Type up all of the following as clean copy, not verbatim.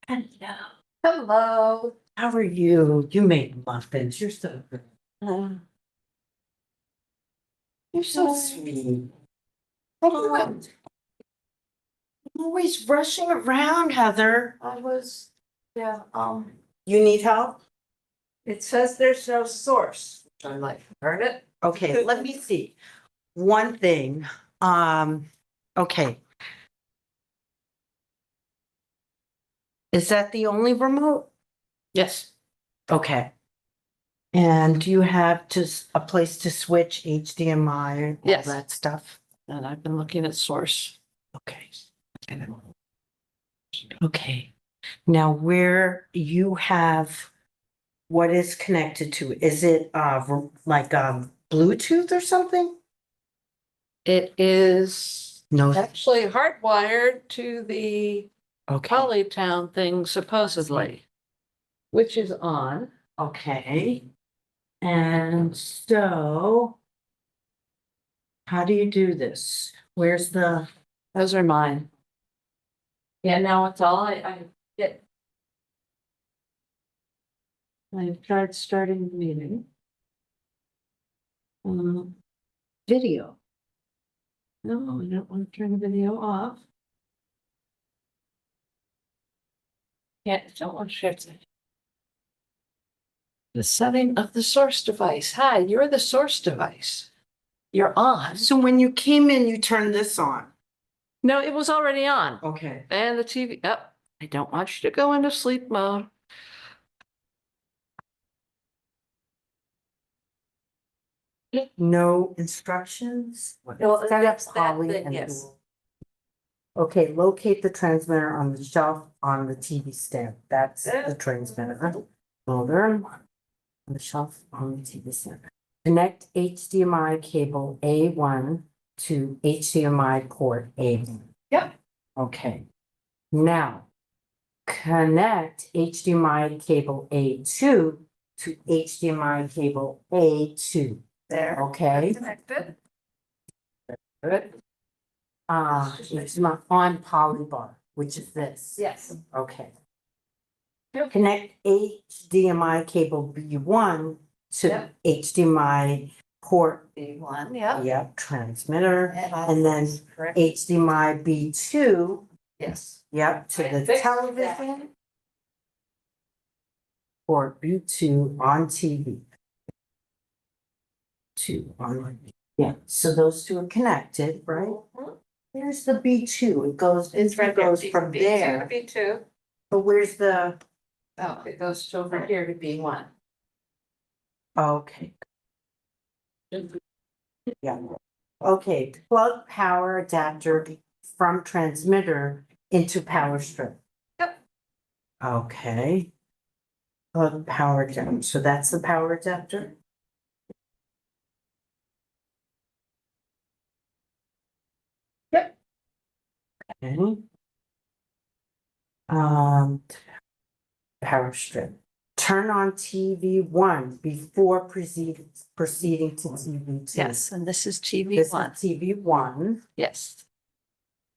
Hello. Hello. How are you? You made muffins. You're so good. You're so sweet. I'm always rushing around, Heather. Yeah, You need help? it says there's no source. I'm like, heard it? Okay, let me see. One thing. Okay. Is that the only remote? Yes. Okay. And do you have just a place to switch HDMI, all Yes. that stuff? And I've been looking at source. Okay. Okay. Now where you have what is connected to, is it like Bluetooth or something? It is No. actually hardwired to the Okay. Polytown thing supposedly, which is on. Okay. And so how do you do this? Where's the, Those are mine. Yeah, now it's all I get. I tried starting the meeting. Video. No, I don't want to turn the video off. Yeah, don't want to shift it. The setting of the source device. Hi, you're the source device. You're on. so when you came in, you turned this on. No, it was already on. Okay. And the TV. Oh, I don't want you to go into sleep mode. No instructions? No, Set up that's that poly thing, and yes. dual. Okay, locate the transmitter on the shelf on the TV stand. That's the transmitter. Folder on the shelf on the TV stand. Connect HDMI cable A1 to HDMI port A1. Yep. Okay. Now, connect HDMI cable A2 to HDMI cable A2. There. Okay. Connected. Good. It's not on polybar, which is this. Yes. Okay. Yep. Connect HDMI cable B1 to Yep. HDMI port. B1, yeah. Yep, transmitter, and then Correct. HDMI B2. Yes. Yep, to I the fixed television. Or B2 on TV. Two on, yeah, so those two are connected, right? There's the B2, it goes from there, B2. but where's the, Oh, it goes over here to B1. okay. Yeah, okay, plug power adapter from transmitter into power strip. Yep. Okay. Plug power adapter, so that's the power adapter? Yep. Okay. Power strip. Turn on TV1 before proceeding to TV2. Yes, and this is This TV1. is TV1. Yes.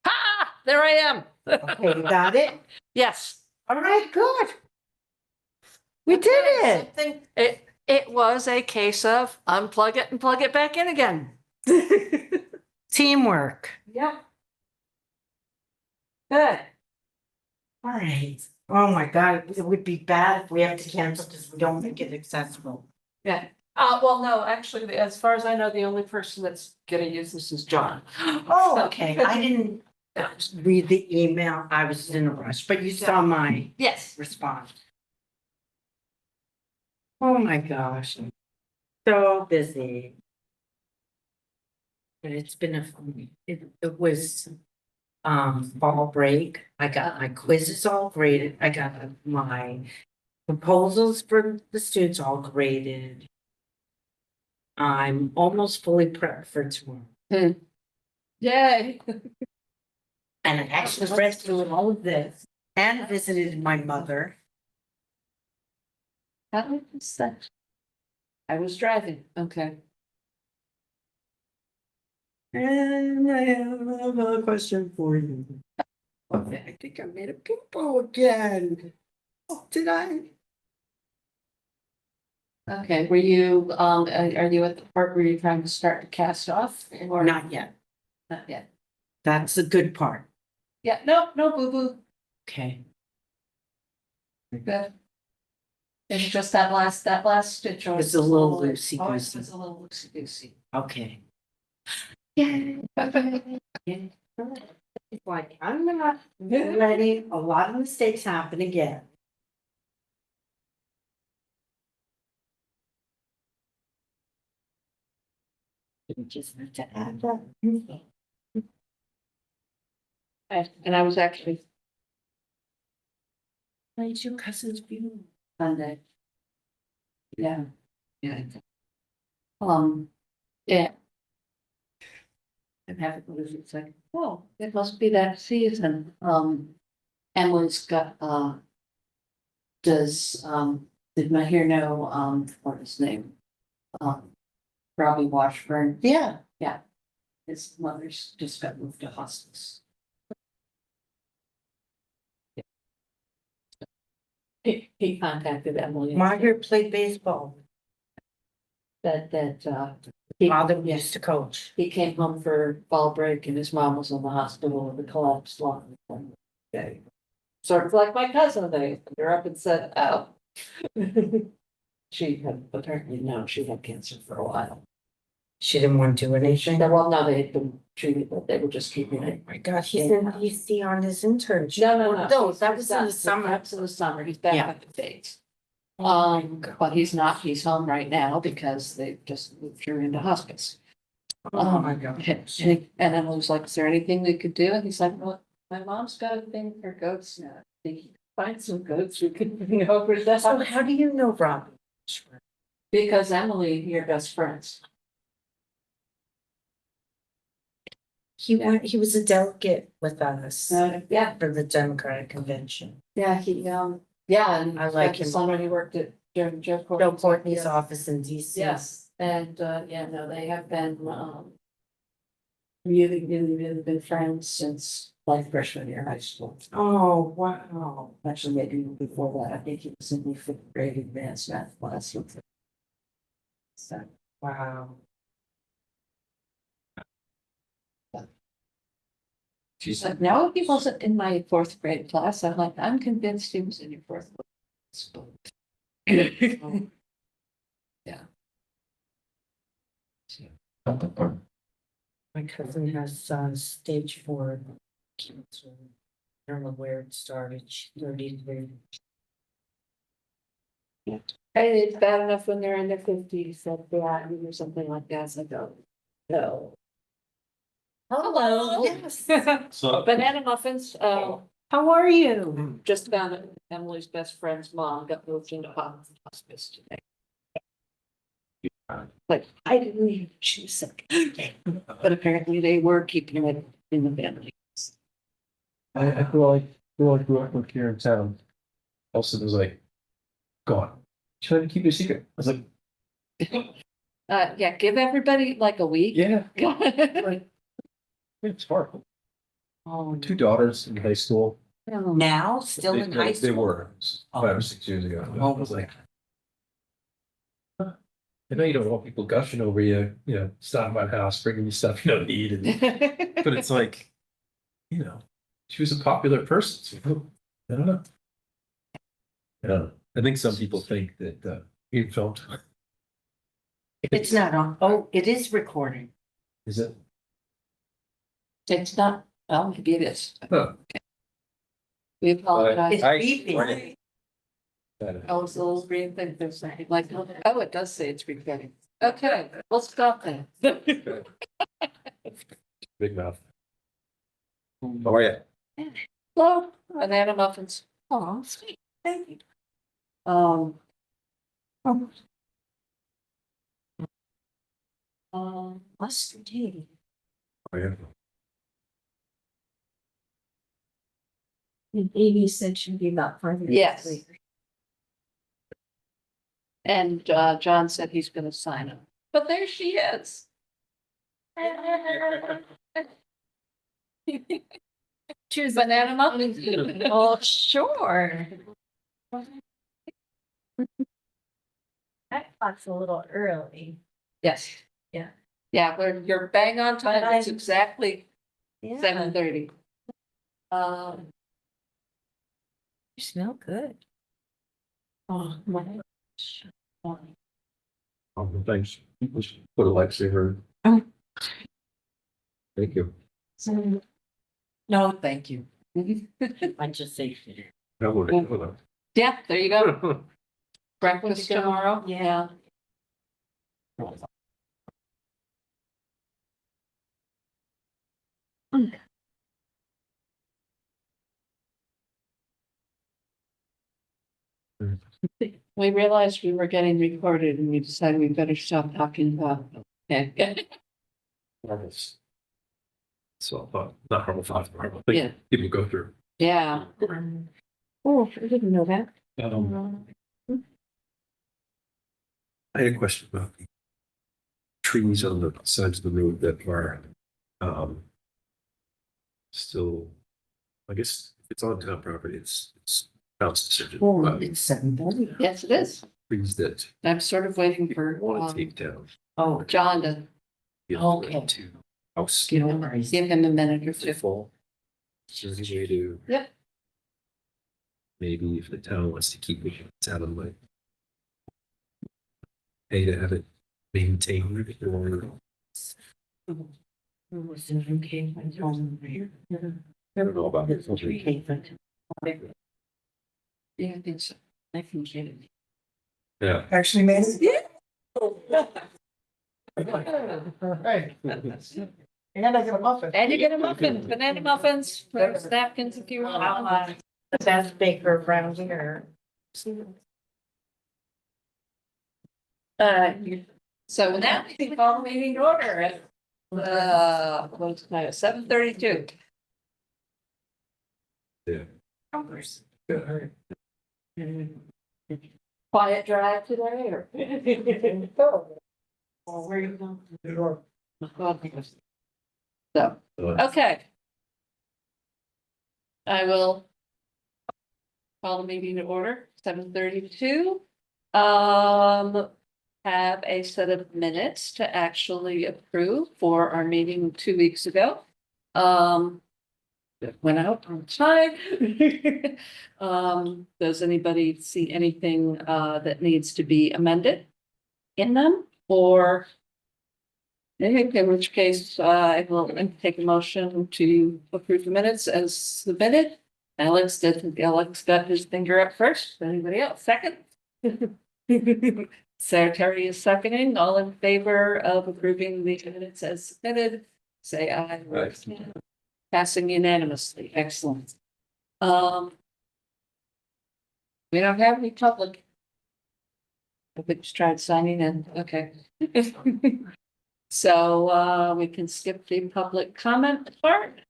Ha! There I am. Okay, you got it? Yes. All right, good. We did it. Something, it was a case of unplug it and plug it back in again. Teamwork. Yep. Good. All right. Oh my God, it would be bad if we have to cancel because we don't make it accessible. Yeah. Well, no, actually, as far as I know, the only person that's gonna use this is John. Oh, okay. I didn't read the email. I was in a rush, but you saw my Yes. response. Oh my gosh. I'm so busy. But it's been it was fall break. I got my quizzes all graded. I got my proposals for the students all graded. I'm almost fully prepped for tomorrow. Yay. And I actually read through all of this and visited my mother. How was that? I was driving. Okay. And I have a question for you. I think I made a poo again. Oh, did I? Okay, were you, are you at the part where you're trying to start to cast off or? Not yet. Not yet. That's the good part. Yeah, no, boo-boo, Okay. you're good. It's just that last stitch. It's a little loosey-goosey. It's a little loosey-goosey. Okay. Yeah. It's like, I'm not letting a lot of mistakes happen again. You just have to add that. And I was actually Nice, your cousin's view. Sunday. Yeah, yeah. Yeah. I'm happy because it's like, oh, it must be that season. Emily's got, did my hair know, what his name? Robbie Washburn. Yeah. His mother's just got moved to hospice. He contacted Emily. and Margaret played baseball. said he- Mother used to coach. He came home for fall break and his mom was in the hospital with a collapsed lung. Okay. Sort of like my cousin, they picked her up and said, oh. She had apparently known she had cancer for a while. She didn't want to do She anything. said, well, no, they had been treated, but they were just keeping it. Oh my God, he's in DC on his internship. No. No, that was in the summer. That's in the summer. He's back Yeah. at the States. Oh my God. But he's not, he's home right now because they just moved her into hospice. Oh my God. And then I was like, is there anything we could do? And he's like, well, my mom's got a thing for goats now. I think you could find some goats we could bring over to the So house. how do you know Robbie? Because Emily, your best friends. He was a delegate with us Yeah, for the Democratic Convention. yeah, yeah, and I like the him. summer he worked at Joe Joe Courtney's. Courtney's Yes. office in DC. Yes, and yeah, no, they have been really been friends since like freshman year of high school. Oh, wow. Actually, maybe even before that, I think he was in the fifth grade advanced math class. So, Wow. she's like, no, he wasn't in my fourth grade class. I'm like, I'm convinced he was in your fourth grade class. Yeah. My cousin has stage 4 cancer. I don't know where it started. She's 33. Hey, it's bad enough when they're in their fifties, so yeah, or something like that. So go. No. Hello. Yes. So, Banana muffins, How are you? just found that Emily's best friend's mom got moved into hospice today. Like, I didn't even, she was sick. But apparently they were keeping it in the family. I feel like grew up with here in town. Also was like, gone. Trying to keep it a secret. I was like, Yeah, give everybody like a week. yeah, Yeah. it's hard. Oh, 2 daughters in high school. now still in high school. They were 5 or 6 years ago. I was like, I know you don't want people gushing over you, stopping by the house, bringing you stuff you don't need, but it's like, she was a popular person. So, I don't know. Yeah, I think some people think that you filmed. It's not on. Oh, it is recording. Is it? It's not, well, maybe it is. Oh, We apologize. It's I- beeping. Oh, it's a little green thing, there's something like, oh, it does say it's recording. Okay, we'll stop then. Big mouth. How are you? Hello, banana muffins. Oh, sweet. Thank you. Mustard tea. Oh, yeah. Amy said she'd be about 5 minutes. Yes. later. And John said he's gonna sign up, but there she is. choose banana muffins? Oh, sure. That clock's a little early. Yes. Yeah. Yeah, but you're bang on time. But It's exactly Yeah, 7:30. you smell good. Oh, my. Oh, thanks. Put a lifesaver. Oh. Thank you. No, thank you. Bunch of safety. That would- Yeah, there you go. Breakfast go. tomorrow. Yeah. We realized we were getting recorded and we decided we better stop talking about. Okay. So, not horrible thoughts, but horrible Yeah. things people go through. Yeah. Oh, I didn't know that. I had a question about the trees on the sides of the road that are, still, I guess if it's on town property, it's town's decision. Oh, But it's 7:30. Yes, it is. trees that I'm sort of waiting for want to take down. Oh, John to give Okay. To house. give him a minute or If they two. fall. Is there any way to? Yep. Maybe if the town wants to keep it, it's out of the way. Pay to have it maintained or. Was it okay? I don't know about it. Yeah, I think so. I can get it. Yeah. Actually, man. Yeah. Right. And I get a muffin. And you get a muffin, banana muffins, napkins if you want. The best baker around here. So now we can call the meeting to order at, what's tonight, 7:32. Yeah. Quiet drive today or? Where you go? So, okay. I will call the meeting to order, 7:32. Have a set of minutes to actually approve for our meeting 2 weeks ago. That went out on time. Does anybody see anything that needs to be amended in them or? In which case, I will take a motion to approve the minutes as submitted. Alex got his finger up first. Anybody else? Second? Secretary is seconding. All in favor of approving the minutes as submitted, say aye. Aye. Passing unanimously. Excellent. We don't have any public. We just tried signing in. Okay. So we can skip the public comment part.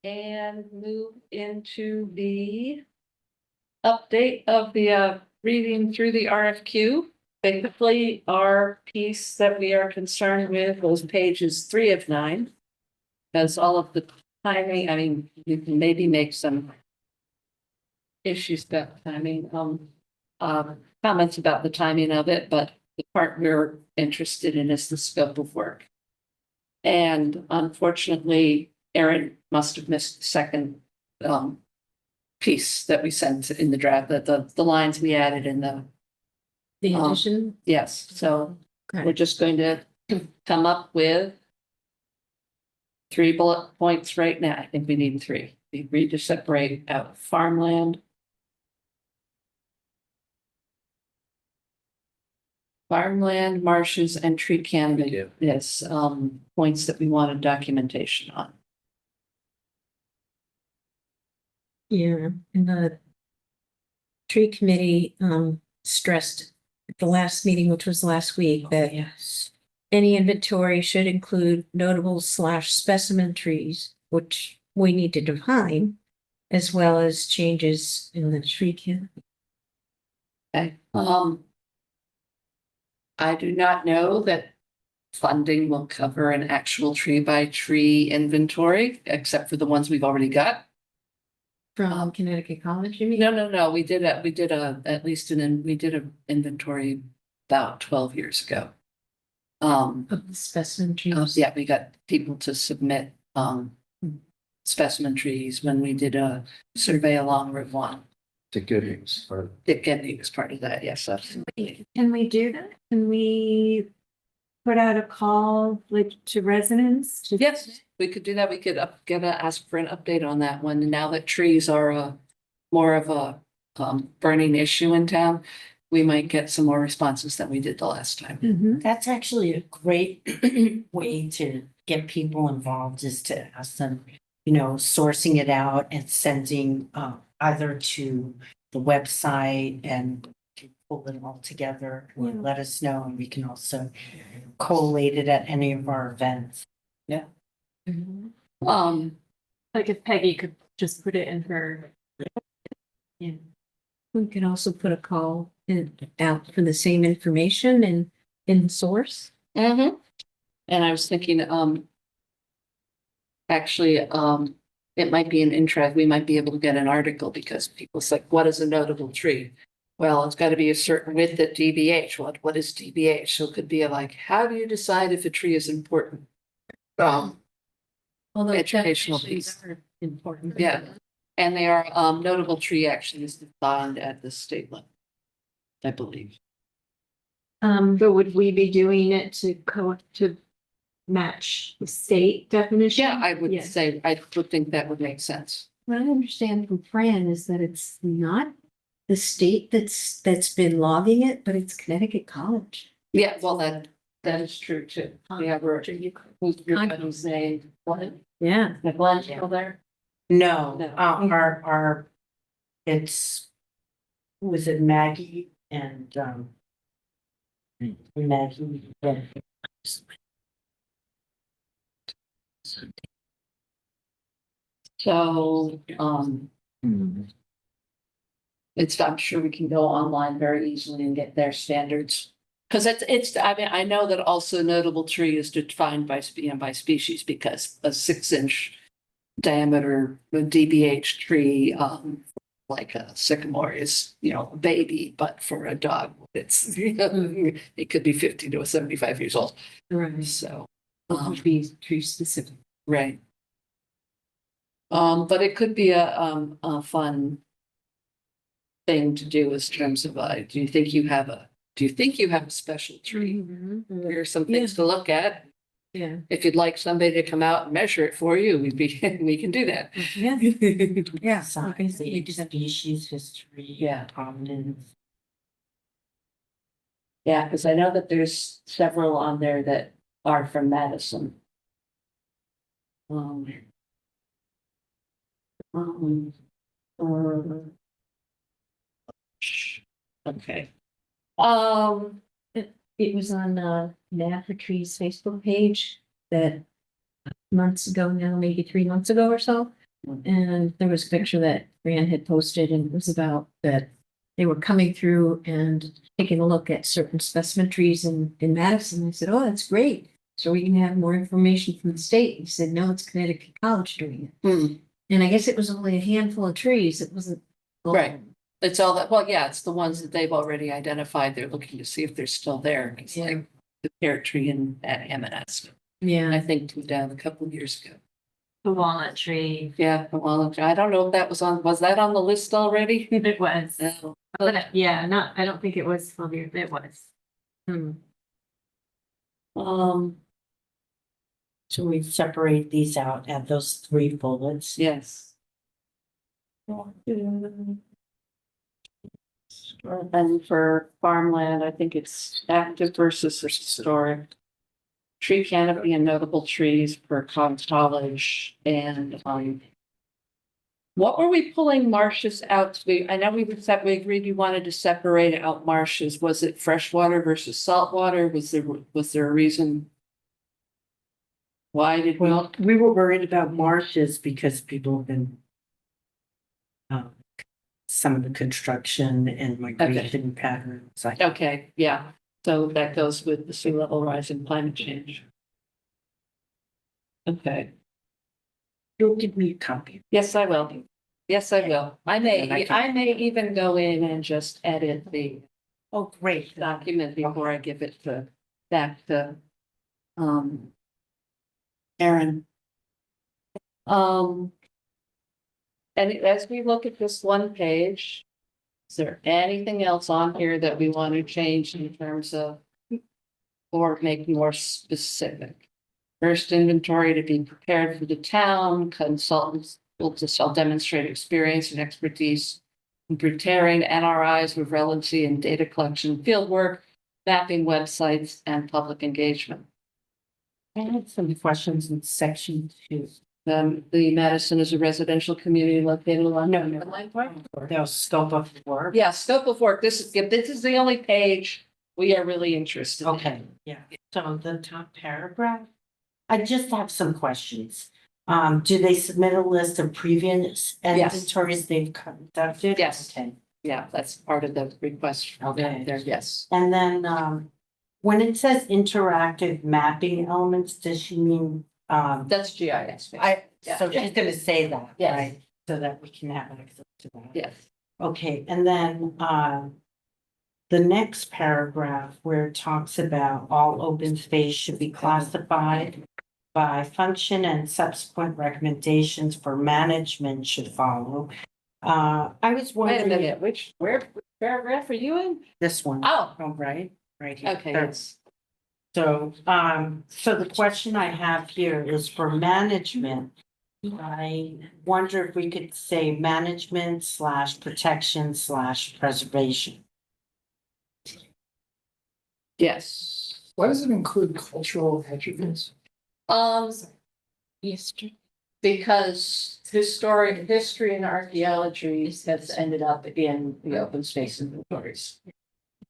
And move into the update of the reading through the RFQ. Basically, our piece that we are concerned with was pages 3 of 9. Because all of the timing, I mean, you can maybe make some issues about timing, comments about the timing of it, but the part we're interested in is the scope of work. And unfortunately, Erin must have missed the second piece that we sent in the draft, the lines we added in the. The addition? Yes, so Okay. we're just going to come up with 3 bullet points right now. I think we need 3. We agreed to separate out farmland. Farmland, marshes, and tree canopy. Yes, points that we wanted documentation on. Yeah, and the tree committee stressed at the last meeting, which was last week, that Yes. any inventory should include notable / specimen trees, which we need to define, as well as changes in the tree canopy. Okay, I do not know that funding will cover an actual tree by tree inventory, except for the ones we've already got. From Connecticut College, you mean? No, we did at least we did an inventory about 12 years ago. Of the specimen trees? Yeah, we got people to submit, specimen trees when we did a survey along Route 1. The good news or Dick Kennedy was part of that, yes, absolutely. Can we do that? Can we put out a call like to residents? to- Yes, we could do that. We could ask for an update on that one. Now that trees are more of a burning issue in town, we might get some more responses than we did the last time. Mhm. That's actually a great way to get people involved, is to ask them, sourcing it out and sending either to the website and pull it all together, or Yeah. let us know, and we can also collate it at any of our events. Mhm. Like if Peggy could just put it in her. Yeah. We could also put a call out for the same information and in source. Mm-hmm. And I was thinking, actually, it might be an interest, we might be able to get an article because people say, what is a notable tree? Well, it's got to be a certain width at DBH. What is DBH? So it could be like, how do you decide if a tree is important? Although Educational definitions piece. are important. Yeah. And they are, notable tree actually is defined at the state level, I believe. But would we be doing it to match the state definition? Yeah, I would Yeah. say, I would think that would make sense. What I understand from Fran is that it's not the state that's been logging it, but it's Connecticut College. Yeah, well, that is true too. Yeah, who's your cousin's name? Glenn? Yeah. The Glenn still there? No, No. our, was it Maggie and, Maggie? Yeah. So, I'm sure we can go online very easily and get their standards. Cause I mean, I know that also notable tree is defined by species because a 6-inch diameter DBH tree, like a sycamore is, a baby, but for a dog, it's, it could be 50 to 75 years old. Right. So, It would be tree specific. right. But it could be a fun thing to do in terms of, do you think you have a special tree? Here are some things to look at. Yeah. If you'd like somebody to come out and measure it for you, we can do that. Yeah. Yeah. Size, age, species, history. Yeah. Prominence. Yeah, because I know that there's several on there that are from Madison. Um, okay. It was on Nat for Trees Facebook page that months ago now, maybe 3 months ago or so. And there was a picture that Fran had posted, and it was about that they were coming through and taking a look at certain specimen trees in Madison. I said, oh, that's great. So we can have more information from the state. He said, no, it's Connecticut College doing it. Hmm. And I guess it was only a handful of trees. It wasn't. Right. It's all that, well, yeah, it's the ones that they've already identified. They're looking to see if they're still there. It's Yeah. like the pear tree at M&S. I Yeah. think two down a couple of years ago. The walnut tree. Yeah, well, I don't know if that was that on the list already? It was. No. But yeah, I don't think it was, it was. So we separate these out, add those 3 bullets. Yes. And for farmland, I think it's active versus historic. Tree canopy and notable trees per college and, what were we pulling marshes out to be? I know we agreed we wanted to separate out marshes. Was it freshwater versus saltwater? Was there a reason? Why did we? Well, we were worried about marshes because people have been some of the construction and migration patterns. Okay, yeah. So that goes with the sea level rise and climate change. Okay, You'll give me a copy. yes, I will. Yes, I will. I And I may, can- I may even go in and just edit the Oh, great. document before I give it back to, Aaron. And as we look at this one page, is there anything else on here that we want to change in terms of or make more specific? First inventory to be prepared for the town, consultants will shall demonstrate experience and expertise in preparing NRIs with relevancy and data collection, field work, mapping websites, and public engagement. I had some questions in section 2. The Madison is a residential community located along. No, no. the Line Park? The scope of work. Yeah, scope of work. This is the only page we are really interested in. Okay, yeah. So the top paragraph, I just have some questions. Do they submit a list of previous Yes. inventories they've conducted? Yes. Okay. Yeah, that's part of the request. Okay. There, yes. And then, when it says interactive mapping elements, does she mean, That's GIS. so she's gonna say that, Yes. right? So that we can have access to that. Yes. Okay, and then, the next paragraph where it talks about all open space should be classified by function and subsequent recommendations for management should follow. I was Wait a wondering, minute, which paragraph are you in? this one, Oh, oh, right here. okay, Third. yes. So, so the question I have here is for management. I wonder if we could say management / protection / preservation. Yes. Why does it include cultural attributes? Easter. Because history and archaeology has ended up in the open space inventories.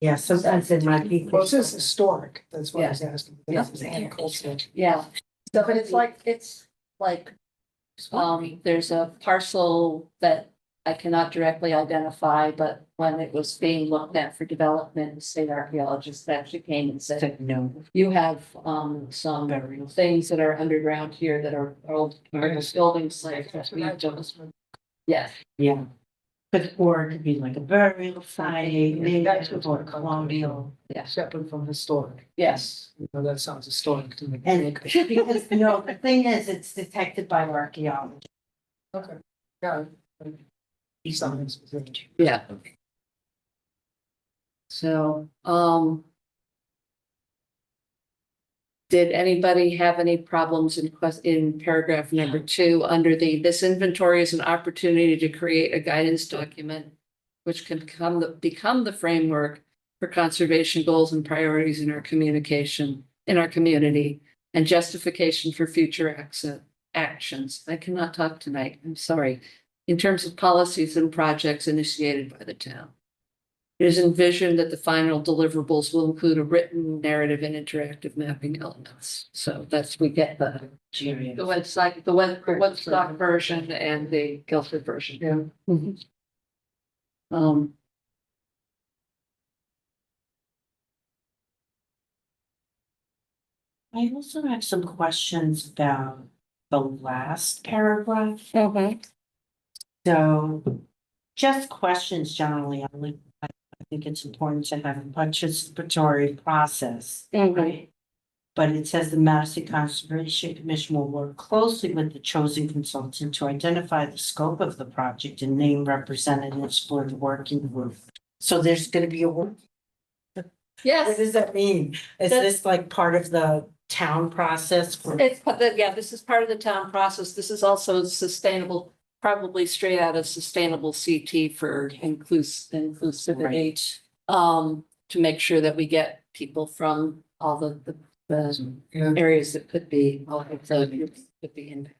Yeah, sometimes it might be. Well, it says historic, that's why I was Yeah. asking. Yeah. Cultural. Yeah, so but it's like, there's a parcel that I cannot directly identify, but when it was being looked at for development, state archaeologists actually came and said, No. you have, some things that are underground here that are old building sites that we don't. Yes, Yeah. Or it could be like a burial site, native or colonial. Separate from historic. yes, That sounds historic to me. And because, no, the thing is, it's detected by archaeology. Okay, yeah. Something specific. yeah. So, did anybody have any problems in paragraph number 2 under this inventory is an opportunity to create a guidance document which can become the framework for conservation goals and priorities in our communication, in our community, and justification for future actions. I cannot talk tonight, I'm sorry. In terms of policies and projects initiated by the town. It is envisioned that the final deliverables will include a written narrative and interactive mapping elements. So we get the website, the Woodstock version and the Guilford version. Yeah. Mhm. I also have some questions about the last paragraph. So just questions generally, I think it's important to have a participatory process, right? But it says the Madison Conservation Commission will work closely with the chosen consultant to identify the scope of the project and name representatives for the working group. So there's gonna be a work. What Yes, does that mean? Is this like part of the town process for? this is part of the town process. This is also sustainable, probably straight out of sustainable CT for inclusivity. To make sure that we get people from all the Yeah. areas that could be, could be in.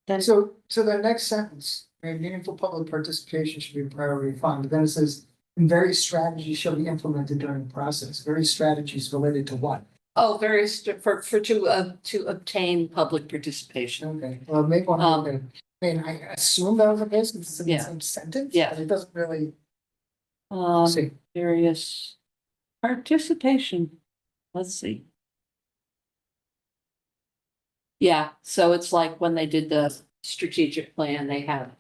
Then So the next sentence, meaningful public participation should be a priority fund, but then it says, and various strategies shall be implemented during the process. Various strategies related to what? Oh, to obtain public participation. Okay, well, maybe one, I mean, I assume that was the case, because it's in the Yeah. same sentence. Yeah. But it doesn't really Um, say. various. Participation, let's see. Yeah, so it's like when they did the strategic plan, they had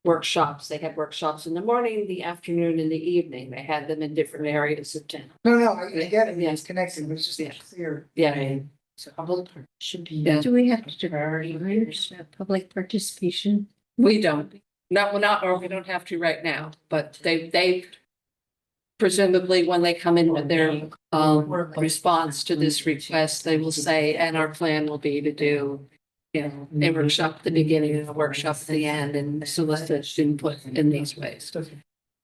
workshops. They had workshops in the morning, the afternoon, and the evening. They had them in different areas of town. No, I get it, Yeah. it's connected, but it's just Yeah. not clear. Yeah, So public should be. Yeah. Do we have to public participation? we don't. No, we're not, or we don't have to right now, but they presumably when they come in with their response to this request, they will say, and our plan will be to do, you know, a workshop at the beginning and a workshop at the end and solicit input in these ways.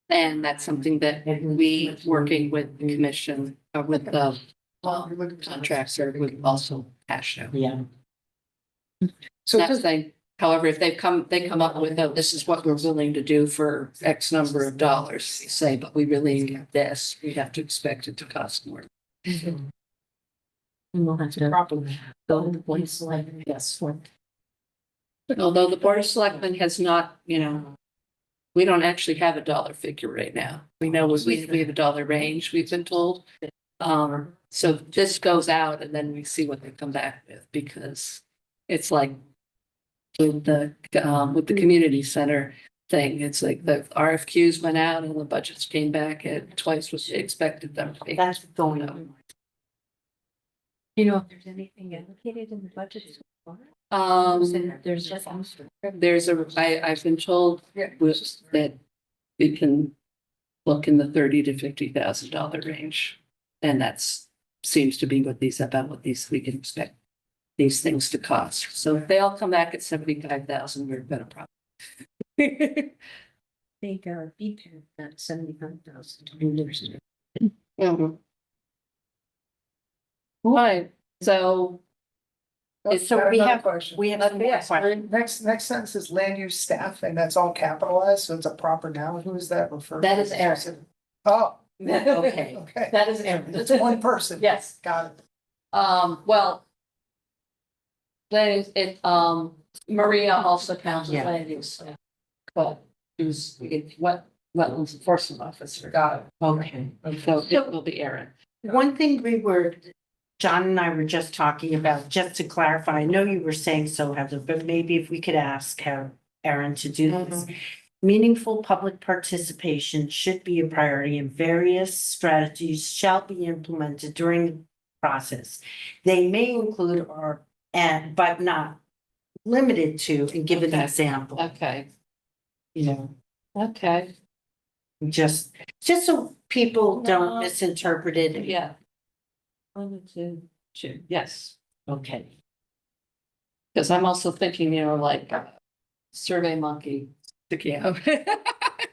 And that's something that we, working with the commission, with the contractor, would also hash out. Yeah. So Not just, saying, however, if they come up with, this is what we're willing to do for X number of dollars, say, but we really need this, we have to expect it to cost more. And we'll have to go to the place like, yes, what? Although the Board of Selectmen has not, you know, we don't actually have a dollar figure right now. We know we have a dollar range, we've been told. So this goes out and then we see what they come back with, because it's like with the community center thing, it's like the RFQs went out and the budgets came back at twice what they expected them to be. That's going up. You know, if there's anything allocated in the budget so far? There's I've been told that it can look in the $30,000 to $50,000 range. And that's seems to be what we can expect these things to cost. So if they all come back at 75,000, we're better problem. think our BPAC got 75,000. Right, so So got we another have- question. We have some more Yes, questions. Next sentence is land use staff, and that's all capitalized, so it's a proper noun. Who is that referring? That to? is Eric. Oh, Okay. okay. that is Aaron. It's one person. Yes. Got it. Well. That is it, Maria also counts as Yeah. land use. But who's, wetlands enforcement officer. Got it. Okay. So it will be Aaron. One thing John and I were just talking about, just to clarify, I know you were saying so, Heather, but maybe if we could ask Erin to do this. Meaningful public participation should be a priority and various strategies shall be implemented during the process. They may include but not limited to, and give an Okay. example, Okay, you know, okay, just so people don't misinterpret it. yeah. 1, 2, 2, yes. Okay. Because I'm also thinking, you know, like Survey Monkey sticking out.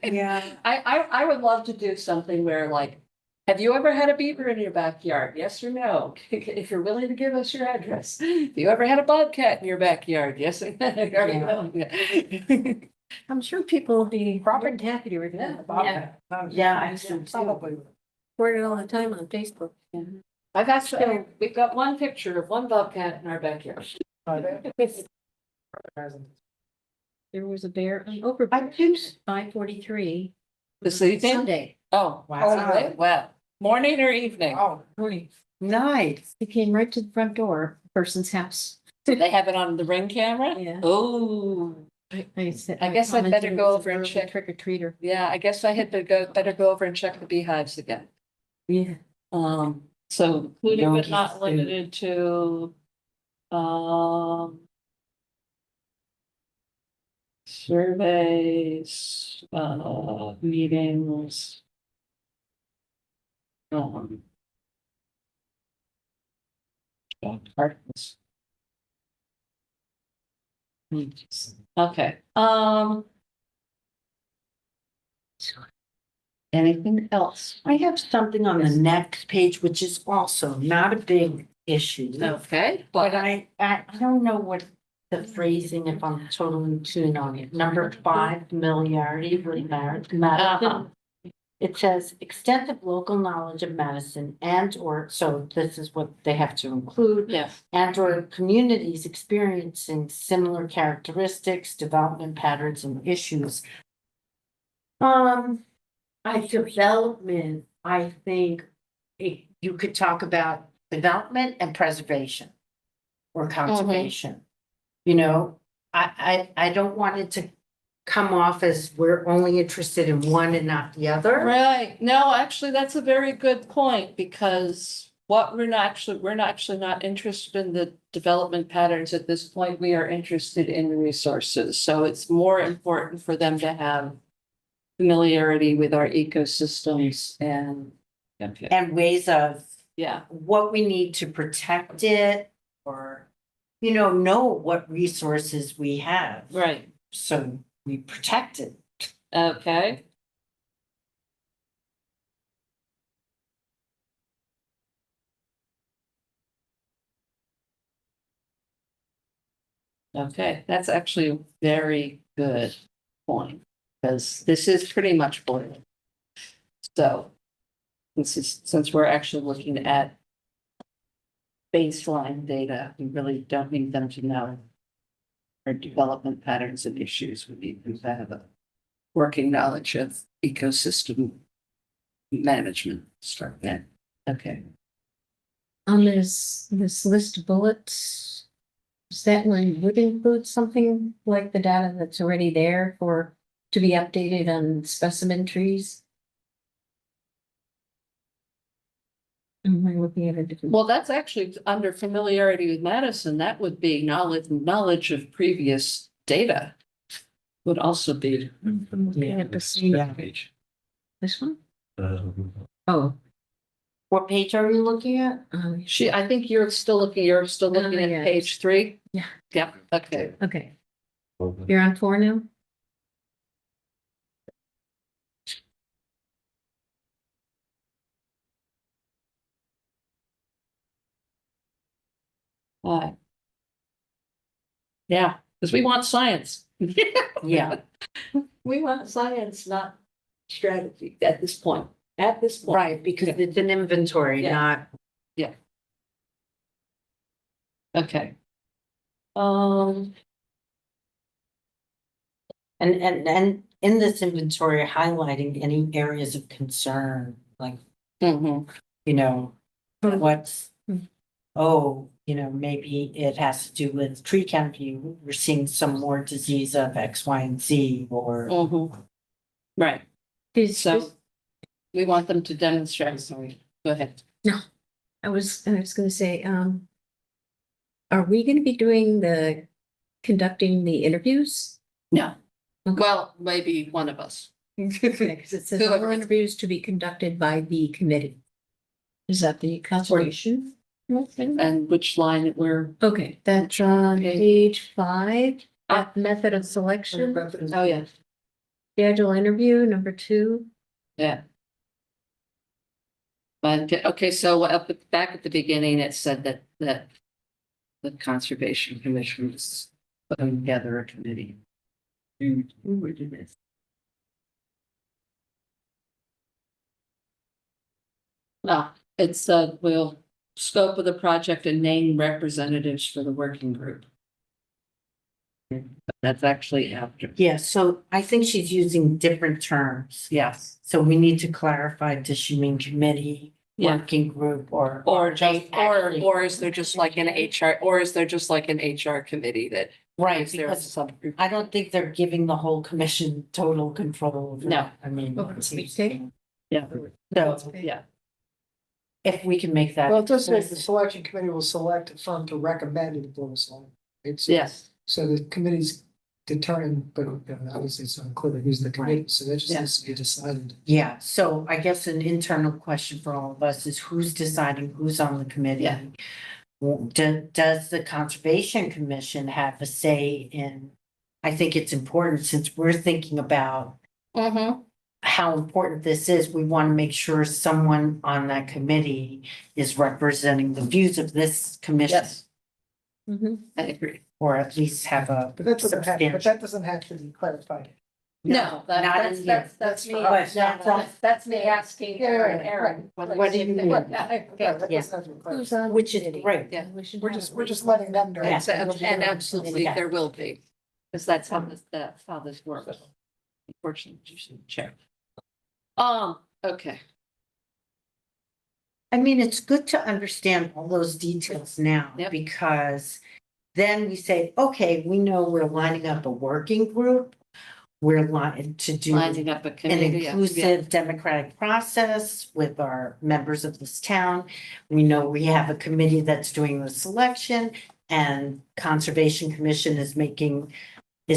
Yeah. I would love to do something where like, have you ever had a beaver in your backyard? Yes or no? If you're willing to give us your address. Have you ever had a bobcat in your backyard? Yes or no? I'm sure people will be probably happy to review that. Yeah, I see. Probably. Report it all the time on Facebook. I've actually, we've got one picture of one bobcat in our backyard. There was a bear on Overbrook, I do. 5:43 This evening? Sunday Oh, wow. Wow. Morning or evening? Oh, morning. Nice. He came right to the front door, person's house. They have it on the Ring camera? Yeah. Oh, I said. I guess I'd better commented go it was over and early check. Trick or treater. yeah, I guess I had to better go over and check the beehives again. Yeah. So including but not Donkeys, limited to, surveys, meetings. Articles. Okay, anything else? I have something on the next page, which is also not a big issue. Okay, But I don't know what the phrasing, if I'm totally tuned on it. Number 5, familiarity with Madison. Uh-huh. It says extensive local knowledge of Madison so this is what they have to include, yes, or communities experiencing similar characteristics, development patterns and issues. Development, I think you could talk about development and preservation. Or conservation. You know, I don't want it to come off as we're only interested in one and not the other. Right, no, actually, that's a very good point, because what we're actually not interested in the development patterns at this point, we are interested in the resources, so it's more important for them to have familiarity with our ecosystems and. And ways of Yeah, what we need to protect it, or, know what resources we have. right, So we protect it. okay. Okay, that's actually a very good point, because this is pretty much boiling. So, since we're actually looking at baseline data, we really don't need them to know our development patterns and issues. We need them to have a working knowledge of ecosystem management. Start that. Okay. On this list of bullets, is that one would include something like the data that's already there to be updated on specimen trees? Am I looking at a different? Well, that's actually under familiarity with Madison. That would be knowledge of previous data. Would also be. I'm looking at the same, Page. this one? Um, Oh, What page are you looking at? I think you're still looking at yeah. page 3? Yeah. Yep, okay. okay. You're on 4 now? Yeah, because we want science. Yeah, We want science, not strategy at this point. At this point. right, because it's an inventory, Yeah. not, Okay. and in this inventory, highlighting any areas of concern, like, mhm. what's, Hmm. maybe it has to do with tree canopy. We're seeing some more disease of X, Y, and Z, or, Mhm. Right, Is so this- we want them to demonstrate, sorry, go ahead. I was gonna say, are we gonna be conducting the interviews? No. Okay. Well, maybe one of us. Because it says all Whoever- interviews to be conducted by the committee. Is that the conservation? And which line we're, Okay, that's on Okay. page 5, Ah. method of selection, oh, yeah, schedule interview, number 2. yeah. But, okay, so back at the beginning, it said that the Conservation Commission was putting together a committee. Who would do this? No, it's will scope of the project and name representatives for the working group. That's actually after. yeah, so I think she's using different terms. Yes. So we need to clarify, does she mean committee, Yeah. working group, or? Or they just, actually- or is there just like an HR, or is there just like an HR committee that? Right, Is there because some? I don't think they're giving the whole commission total control. over No. it. I mean. Oh, it's- we take- Yeah. So Yeah. if we can make that. Well, it does say the selection committee will select a firm to recommend to the board of selectmen. It's, Yes. so the committee's determined, but obviously it's unclear who's the committee, so that just Yeah. has to be decided. Yeah, so I guess an internal question for all of us is who's deciding who's on the committee? Yeah. Does the Conservation Commission have a say in? I think it's important, since we're thinking about Mm-hmm. how important this is, we want to make sure someone on that committee is representing the views of this commission. Yes, Mhm. I agree. Or at least have a. But that substantial- doesn't have to be clarified. No, not in here. that's me, But that's me asking Aaron. What do you mean? Yeah, that Yeah. doesn't have to be clarified. Who's on the Which is committee? great. Yeah. We're just letting them know. Yeah. And absolutely, Yeah. there will be, because that's how this works. Unfortunately, you should check. Okay. I mean, it's good to understand all those details now Yep. because then we say, okay, we know we're lining up a working group. We're to do Lining up a an committee. yeah. inclusive democratic process with our members of this town. We know we have a committee that's doing the selection and Conservation Commission is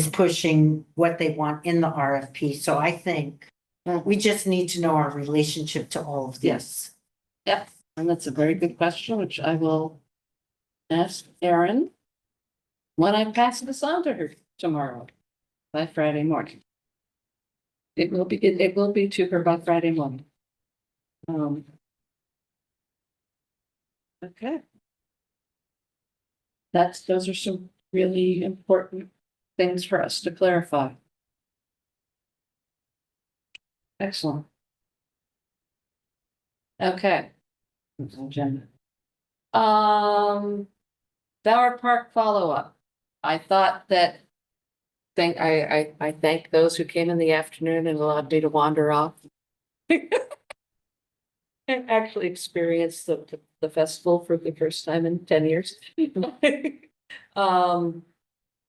pushing what they want in the RFP. So I think we just need to know our relationship to all of Yes. this. Yep, and that's a very good question, which I will ask Erin when I pass this on to her tomorrow, by Friday morning. It will be to her by Friday morning. Okay. Those are some really important things for us to clarify. Excellent. Okay. Agenda. Bower Park follow-up. I thought that. I thank those who came in the afternoon and allowed me to wander off. And actually experience the festival for the first time in 10 years.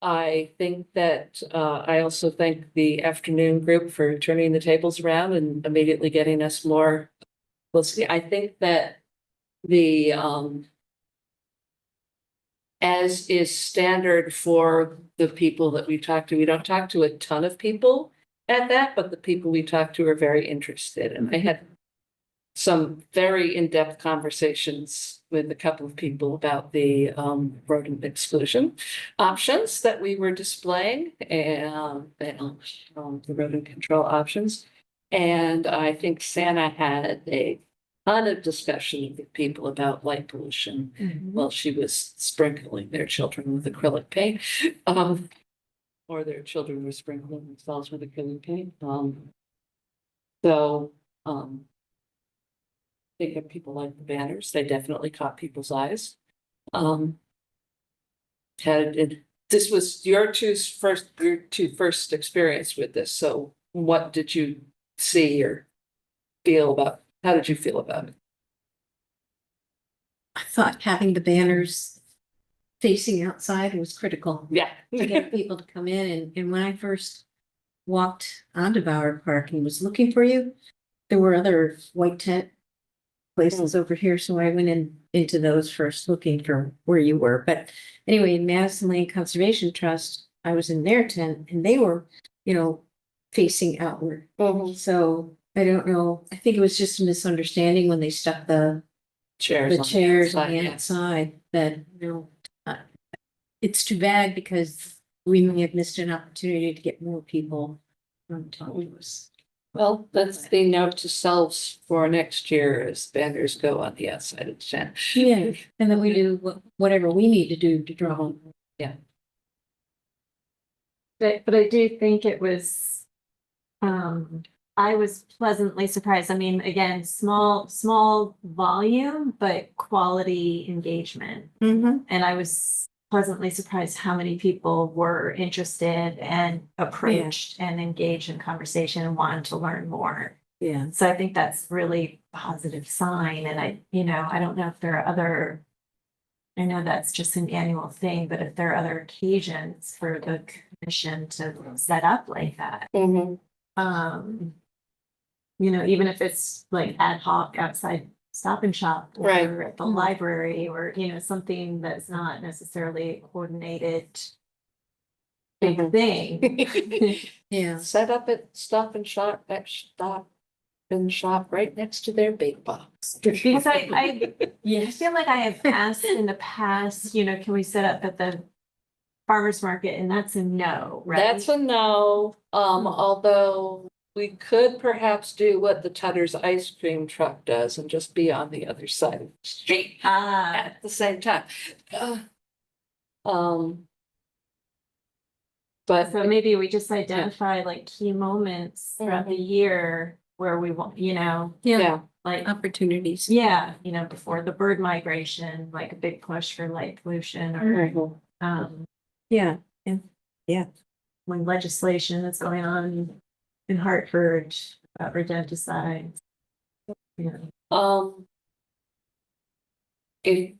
I think that, I also thank the afternoon group for turning the tables around and immediately getting us more. We'll see, I think that the, as is standard for the people that we talk to, we don't talk to a ton of people at that, but the people we talk to are very interested. And I had some very in-depth conversations with a couple of people about the rodent exclusion options that we were displaying and the rodent control options. And I think Santa had a ton of discussion with people about light pollution while she was sprinkling their children with acrylic paint. Or their children were sprinkling themselves with acrylic paint. I think that people like the banners. They definitely caught people's eyes. This was your two first experience with this. So what did you see or feel about? How did you feel about it? I thought having the banners facing outside was critical Yeah. to get people to come in. And when I first walked onto Bower Park and was looking for you, there were other white tent places over here. So I went into those first looking for where you were. But anyway, in Madison Lane Conservation Trust, I was in their tent and they were, facing outward. So I don't know. I think it was just a misunderstanding when they stuck the chairs on the outside that, it's too bad because we may have missed an opportunity to get more people on top of us. Well, that's the note to selves for next year as banners go on the outside of the tent. Yeah, and then we do whatever we need to do to draw them. Yeah. But I do think it was, I was pleasantly surprised. I mean, again, small volume, but quality engagement. And I was pleasantly surprised how many people were interested and approached and engaged in conversation and wanted to learn more. Yeah. So I think that's really a positive sign. And I don't know if there are other, I know that's just an annual thing, but if there are other occasions for the commission to set up like that. Even if it's like ad hoc outside Stop and Shop or Right. at the library or, something that's not necessarily a coordinated big thing. Yeah. Set up at Stop and Shop right next to their big box. Because I feel like I have asked in the past, can we set up at the farmer's market? And that's a no, right? That's a no, although we could perhaps do what the Tutter's ice cream truck does and just be on the other side of the street at the same time. But So maybe we just identify like key moments throughout the year where we want, yeah, like, Opportunities. before the bird migration, like a big push for light pollution or, Yeah. when legislation is going on in Hartford about rodenticides. if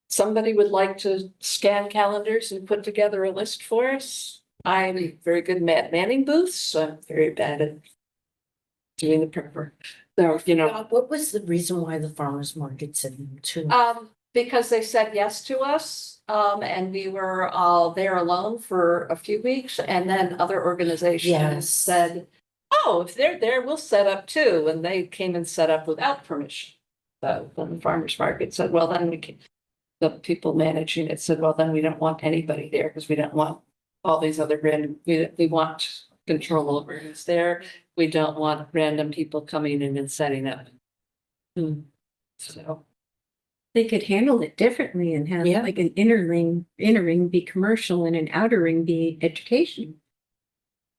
somebody would like to scan calendars and put together a list for us, I'm very good at manning booths, so I'm very bad at doing the prep work. So, you know, What was the reason why the farmer's market said no to? because they said yes to us, and we were all there alone for a few weeks, and then other organizations Yes. said, oh, if they're there, we'll set up too, and they came and set up without permission. So then the farmer's market said, well, then we can, the people managing it said, well, then we don't want anybody there, because we don't want all these other random, we want control over who's there. We don't want random people coming in and setting up. So. They could handle it differently and have Yeah. like an inner ring be commercial and an outer ring be education.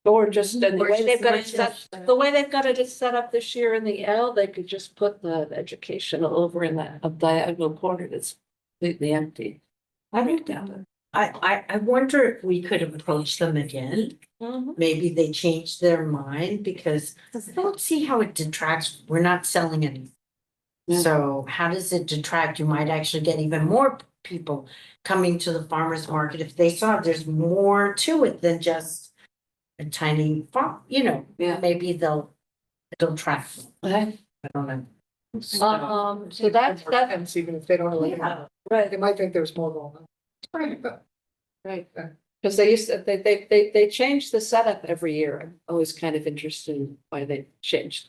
Or just the Or way they've just got like it set, this. the way they've got it set up this year in the L, they could just put the educational over in that a diagonal corner that's completely empty. I wrote down. I wonder if we could approach them again. Maybe they changed their mind because I don't see how it detracts. We're not selling anything. Yeah. So how does it detract? You might actually get even more people coming to the farmer's market if they saw there's more to it than just a tiny farm, you know, Yeah. maybe it'll track. Okay. I don't know. So that's, Hence, even if they don't really Yeah. know, right, they might think there's more going on. right. Because they used to, they changed the setup every year. I'm always kind of interested in why they changed,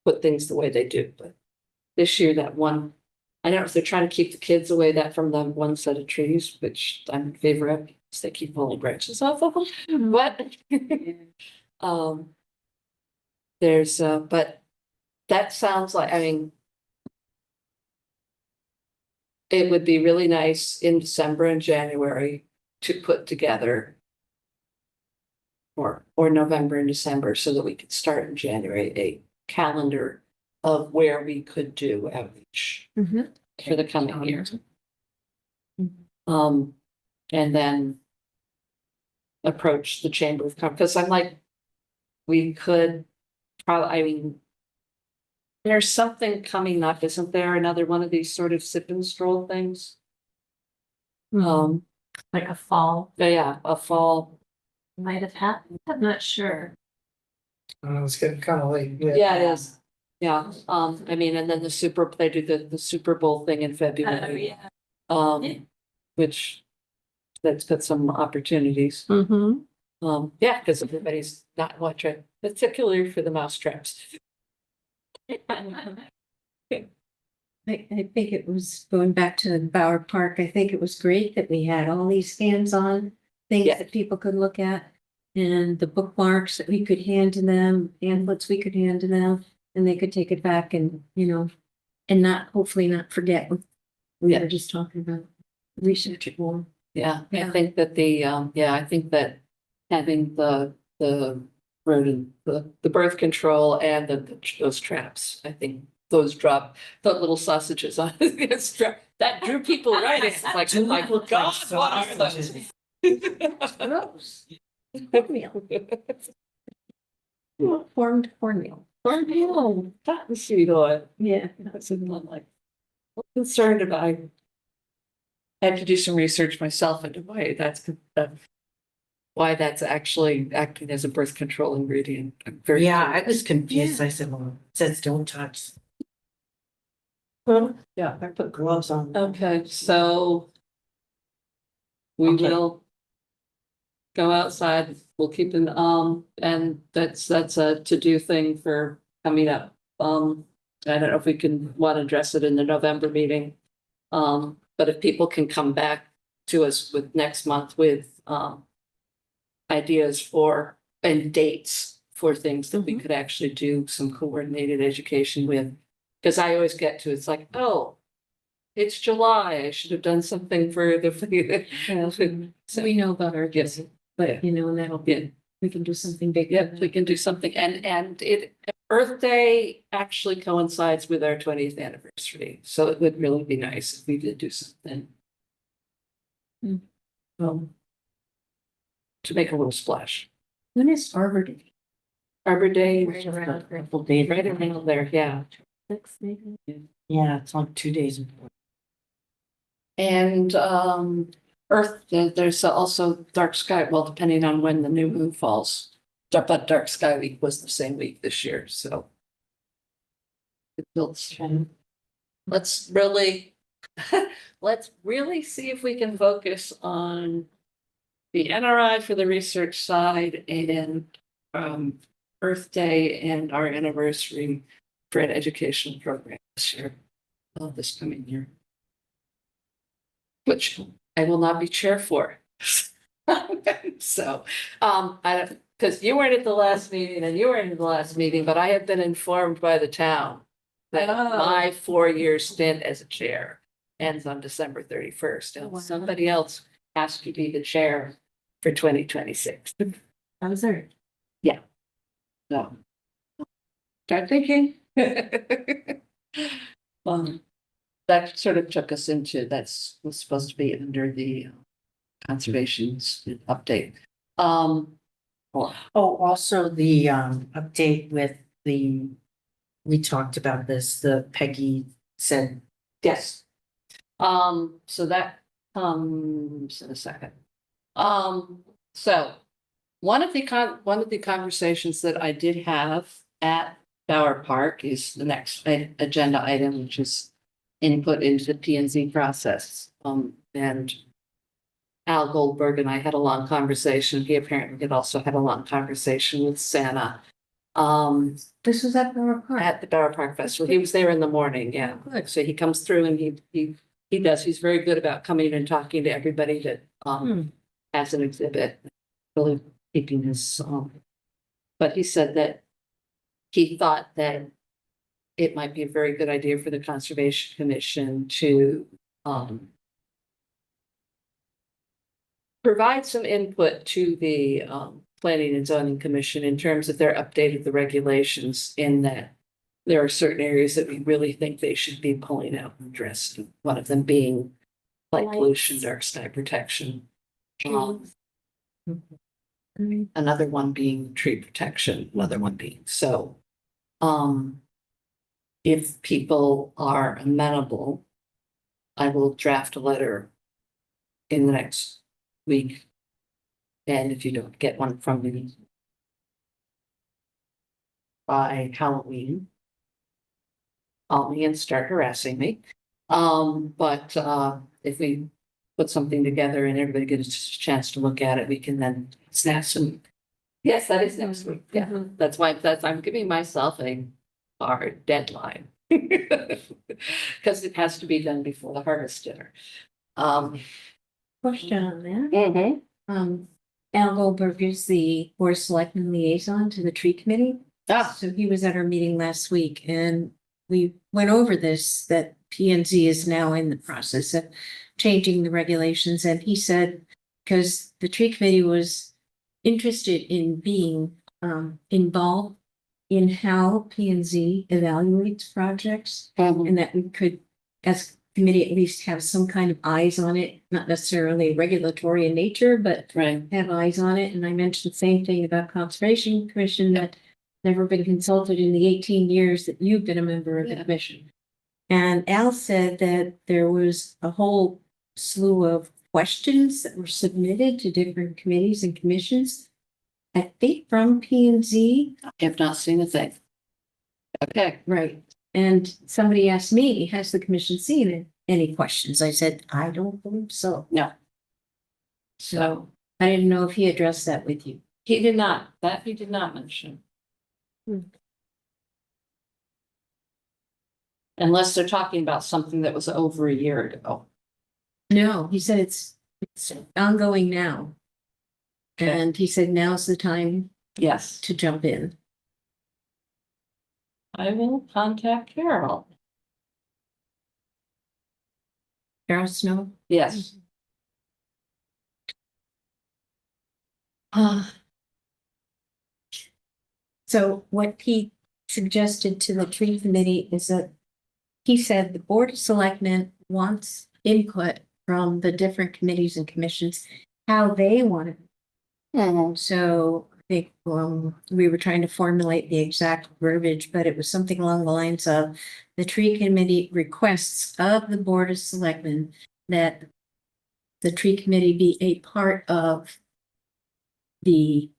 put things the way they do, but this year that one, I don't know if they're trying to keep the kids away that from the one set of trees, which I'm in favor of, because they keep pulling branches off of them, but there's but that sounds like, I mean, it would be really nice in December and January to put together or November and December so that we could start in January, a calendar of where we could do outreach for the coming year. And then approach the Chamber of Commerce, because I'm like, we could probably, I mean, there's something coming up, isn't there? Another one of these sort of sip and stroll things. Like a fall Yeah, a fall. might have happened. I'm not sure. I don't know, it's getting kind of late. Yeah, it is. Yeah, I mean, and then they do the Super Bowl thing in February. Which that's got some opportunities. Yeah, because everybody's not watching, particularly for the mousetraps. I think it was going back to Bower Park. I think it was great that we had all these hands-on things Yeah. that people could look at. And the bookmarks that we could hand to them, pamphlets we could hand to them, and they could take it back and, you know, and hopefully not forget what we Yeah. were just talking about. Research it more. Yeah, I Yeah. think that I think that having the rodent, the birth control and those traps, I think those the little sausages on the strap, that drew people right in. It's like, oh my God, what are those? Gross. Cornmeal. Formed cornmeal. Cornmeal, cottonseed oil. Yeah. That's what I'm like, concerned about. I had to do some research myself into why that's actually acting as a birth control ingredient. I'm very Yeah, I curious. was confused. I said, well, it says don't touch. Yeah, I put gloves on. Okay, so we Okay. will go outside. We'll keep an and that's a to-do thing for coming up. I don't know if we want to address it in the November meeting. But if people can come back to us with next month with ideas for and dates for things that we could actually do some coordinated education with. Because I always get to, it's like, oh, it's July, I should have done something for the. So we know about our Yes, gifts, but you know, and that'll yeah, be, we can do something big. yeah, we can do something. And Earth Day actually coincides with our 20th anniversary. So it would really be nice if we did do something. To make a little splash. When is Arbor Day? Arbor Day. Right around. Couple days. Right around there, yeah. Six, maybe. Yeah, it's like 2 days before. And Earth, there's also dark sky, well, depending on when the new moon falls. But dark sky week was the same week this year, so. It builds. Let's really, let's really see if we can focus on the NRI for the research side and Earth Day and our anniversary for an educational program this year, this coming year. Which I will not be chair for. So, because you weren't at the last meeting and you weren't at the last meeting, but I have been informed by the town that Oh. my 4-year stint as a chair ends on December 31st. And Wow. somebody else has to be the chair for 2026. How's it? So. Start thinking. That sort of took us into, was supposed to be under the conservation's update. Well, Oh, also the update with we talked about this, the Peggy said, yes. So that comes in a second. So one of the conversations that I did have at Bower Park is the next agenda item, which is input into the P and Z process. And Al Goldberg and I had a long conversation. He apparently had also had a long conversation with Santa. This was at Borough Park. At the Bower Park Festival. He was there in the morning, yeah. Good. So he comes through and he's very good about coming and talking to everybody that has an exhibit. Really keeping his but he said that he thought that it might be a very good idea for the Conservation Commission to provide some input to the Planning and Zoning Commission in terms of their update of the regulations, in that there are certain areas that we really think they should be pulling out and addressing. One of them being light Lights. pollution, dark sky protection. Trees. Another one being tree protection, another one being, so. If people are amenable, I will draft a letter in the next week. And if you don't get one from me by Halloween, call me and start harassing me. But if we put something together and everybody gets a chance to look at it, we can then snap some. Yes, that is next week. Yeah, Mhm. that's why I'm giving myself a hard deadline. Because it has to be done before the harvest dinner. Question on that. Mhm. Al Goldberg is the Board of Selectmen liaison to the tree committee. Ah, So he was at our meeting last week and we went over this, that P and Z is now in the process of changing the regulations. And he said, because the tree committee was interested in being involved in how P and Z evaluates projects, and that we could, as a committee, at least have some kind of eyes on it, not necessarily regulatory in nature, but right. have eyes on it. And I mentioned the same thing about Conservation Commission, that never been consulted in the 18 years that you've been a member of the Yeah. commission. And Al said that there was a whole slew of questions that were submitted to different committees and commissions. I think from P and Z. I have not seen a thing. Okay, Right. And somebody asked me, has the commission seen any questions? I said, I don't believe so. no, So I didn't know if he addressed that with you. he did not mention. Unless they're talking about something that was over a year ago. No, he said it's ongoing now. Okay. And he said, now's the time Yes, to jump in. I will contact Carol. Carol Snow. Yes, So what he suggested to the tree committee is that he said the Board of Selectmen wants input from the different committees and commissions, how they want it. So I think we were trying to formulate the exact verbiage, but it was something along the lines of the tree committee requests of the Board of Selectmen that the tree committee be a part of the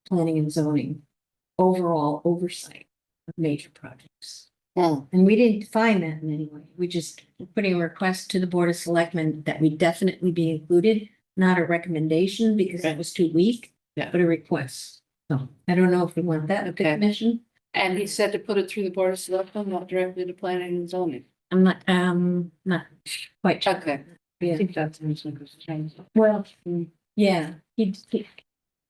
planning and zoning overall oversight of major projects. And we didn't define that in any way. We just putting a request to the Board of Selectmen that we definitely be included, not a recommendation because that was too weak. Yeah. But a request. So I don't know if we want that with the Okay. commission. And he said to put it through the Board of Selectmen, not directly to planning and zoning. I'm not quite sure. Okay. Yeah. I think that's change. Well, yeah,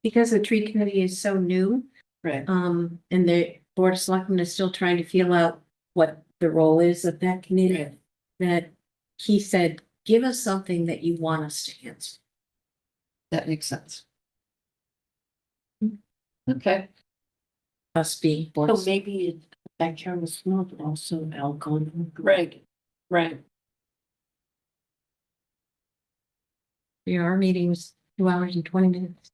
because the tree committee is so new, Right. and the Board of Selectmen is still trying to feel out what the role is of that committee. Right. That he said, give us something that you want us to answer. That makes sense. Okay. Us being. Board So of- maybe it backyard was small, but also alcohol. Right, right. Yeah, our meeting was 2 hours and 20 minutes.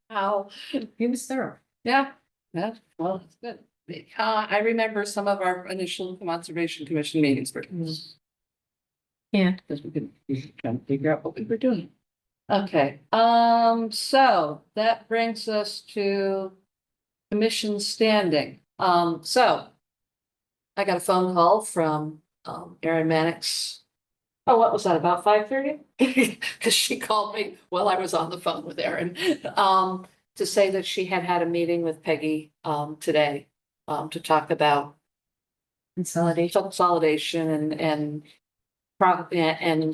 How, It was thorough. yeah, well, it's good. I remember some of our initial conservation commission meetings were. Yeah. Because we could try to figure out what we were doing. Okay, so that brings us to commission standing. So I got a phone call from Erin Mannix. Oh, what was that, about 5:30? Because she called me while I was on the phone with Erin, to say that she had had a meeting with Peggy today to talk about consolidation and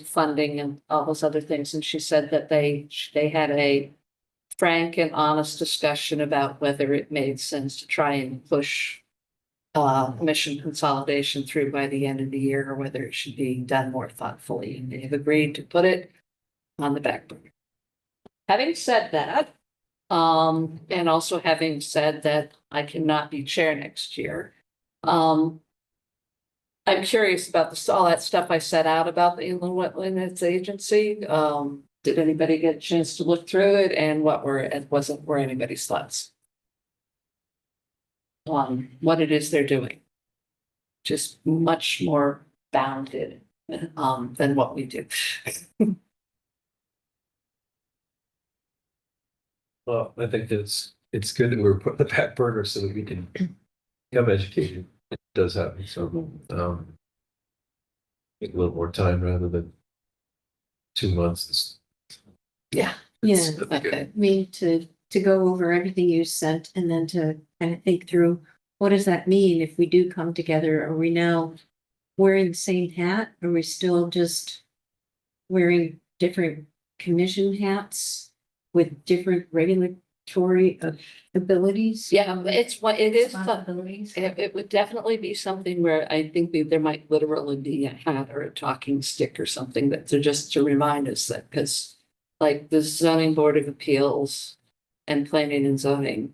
funding and all those other things. And she said that they had a frank and honest discussion about whether it made sense to try and push commission consolidation through by the end of the year, or whether it should be done more thoughtfully. And they've agreed to put it on the back burner. Having said that, and also having said that I cannot be chair next year, I'm curious about all that stuff I set out about the Inland Wetlands Agency. Did anybody get a chance to look through it, and what were anybody's thoughts on what it is they're doing? Just much more bounded than what we do. Well, I think it's good that we're putting the back burner so that we can become educated. It does happen, so, take a little more time rather than 2 months. Yeah. Yeah, That's good. Okay. I mean, to go over everything you sent and then to kind of think through, what does that mean if we do come together? Are we now wearing the same hat? Are we still just wearing different commission hats with different regulatory abilities? Yeah, it's what it is. Responsibilities? It would definitely be something where I think there might literally be a hat or a talking stick or something that just to remind us that, because like the zoning board of appeals and planning and zoning,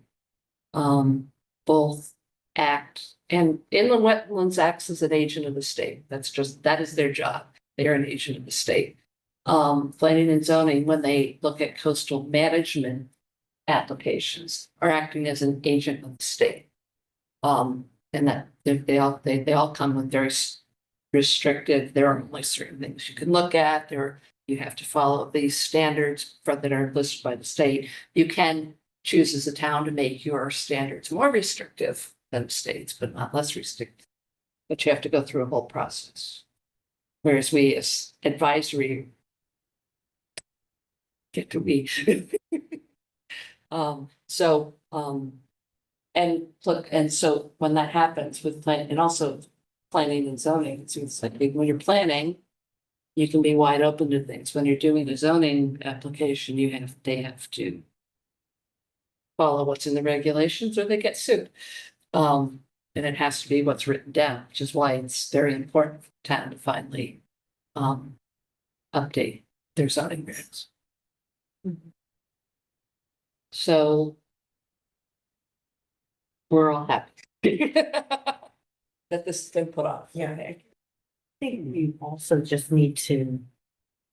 both act, and Inland Wetlands acts as an agent of the state. That is their job. They are an agent of the state. Planning and zoning, when they look at coastal management applications, are acting as an agent of the state. And that they all come with very restricted, there are only certain things you can look at, you have to follow these standards that are listed by the state. You can choose as a town to make your standards more restrictive than the state's, but not less restrictive. But you have to go through a whole process. Whereas we as advisory get to be. And so when that happens with and also planning and zoning, it seems like when you're planning, you can be wide open to things. When you're doing a zoning application, they have to follow what's in the regulations or they get sued. And it has to be what's written down, which is why it's very important for the town to finally update their zoning regs. So we're all happy that this has been put off. Yeah, I think we also just need to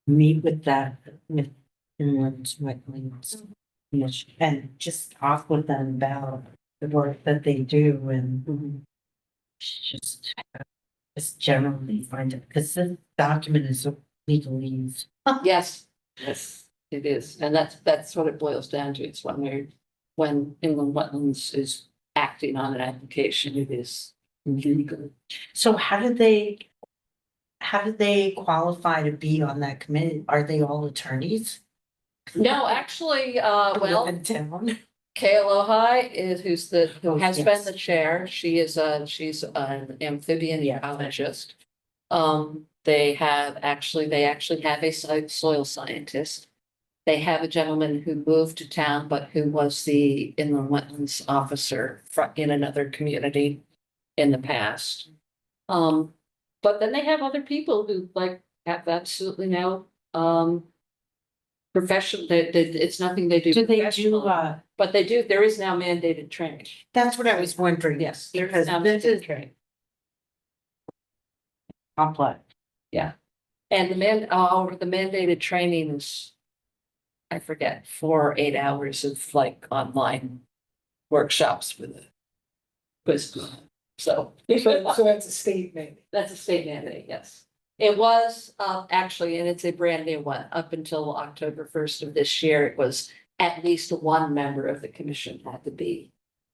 meet with Inland Wetlands Commission and just talk with them about the work that they do and just generally find it, because the document is legalese. Yes, yes, it is. And that's what it boils down to. It's when inland wetlands is acting on an application, it is legal. So how did they qualify to be on that committee? Are they all attorneys? No, actually, well, In town? Kay Alohi who Oh, has been yes. the chair. She's an amphibian Yeah. ecologist. They actually have a soil scientist. They have a gentleman who moved to town, but who was the inland wetlands officer in another community in the past. But then they have other people who like have absolutely no, profession, it's nothing they do. Do they do, professional, But they do, there is now mandated training. that's what I was wondering. Yes, there is Because now this is mandated training. complex. And the mandated training is, I forget, 4 or 8 hours of like online workshops with a quiz. So. So that's a state mandate. That's a state mandate, yes. It was, actually, and it's a brand new one, up until October 1st of this year, it was at least one member of the commission had to be